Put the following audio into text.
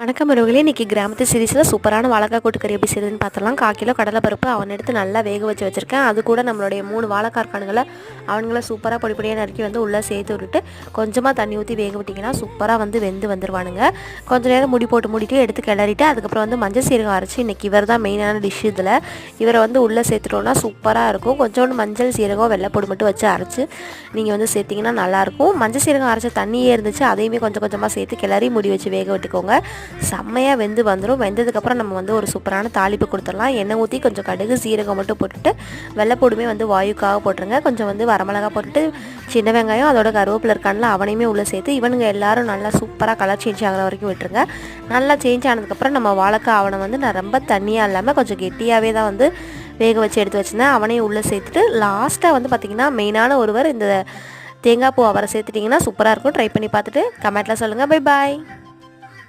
வணக்கம் உறவுகளே, இன்றைக்கி கிராமத்து சீரீஸில் சூப்பரான வாழைக்காய் கூட்டுக்கறி எப்படி செய்யுதுன்னு பார்த்துலாம். 1/4 கிலோ கடலைப்பருப்பு அவன் எடுத்து நல்லா வேக வச்சுருக்கேன். அது கூட நம்மளுடைய 3 வாழைக்கார்கானுங்களை அவனுங்களை சூப்பராக பொடிப்படியாக நறுக்கி உள்ளே சேர்த்து விட்டுட்டு கொஞ்சமாக தண்ணி ஊற்றி வேக விட்டிங்கன்னா சூப்பராக வெந்து வந்துடுவானுங்க. கொஞ்சம் நேரம் மூடிட்டு எடுத்து கிளறிட்டு அதுக்கப்புறம் மஞ்சள் சீரகம் அரைச்சி இன்றைக்கி இவர் தான் மெயினான டிஷ். இதில் இவரை உள்ளே சேர்த்துட்டோன்னா சூப்பராக இருக்கும். கொஞ்சோண்டு மஞ்சள் சீரகம் வெள்ளைப்பொடி மட்டும் வச்சு அரைச்சி நீங்கள் சேர்த்திங்கன்னா நல்லாயிருக்கும். மஞ்சள் சீரகம் அரைச்ச தண்ணியே இருந்துச்சு, அதையுமே கொஞ்சம் கொஞ்சமாக சேர்த்து கிளறி மூடி வச்சு வேக விட்டுக்கோங்க. செம்மையாக வெந்து வந்துடும். வெந்ததுக்கப்புறம் நம்ம ஒரு சூப்பரான தாளிப்பு கொடுத்துடலாம். எண்ணெய் ஊற்றி கொஞ்சம் கடுகு சீரகம் மட்டும் போட்டுட்டு வெள்ளைப்பொடியுமே வாயுக்காக போட்டுருங்க. கொஞ்சம் வரமிளகா போட்டுட்டு சின்ன வெங்காயம் அதோட கருவேப்பிலை இருக்கான்ல அவனையுமே உள்ளே சேர்த்து இவனுங்க எல்லாரும் நல்லா சூப்பராக கலர் சேஞ்ச் ஆகிற வரைக்கும் விட்டுருங்க. நல்லா சேஞ்ச் ஆனதுக்கப்புறம் நம்ம வாழைக்காய் அவனை நான் ரொம்ப தண்ணியாக இல்லாமல் கொஞ்சம் கெட்டியாகவே தான் வேக வச்சு எடுத்து வச்சுருந்தேன். அவனையும் உள்ளே சேர்த்துட்டு லாஸ்ட்டாக பார்த்திங்கன்னா மெயினான ஒருவர் இந்த தேங்காய் பூ அவரை சேர்த்துட்டிங்கன்னா சூப்பராக இருக்கும். ட்ரை பண்ணி பார்த்துட்டு கமெண்ட்டில் சொல்லுங்கள். Bye bye.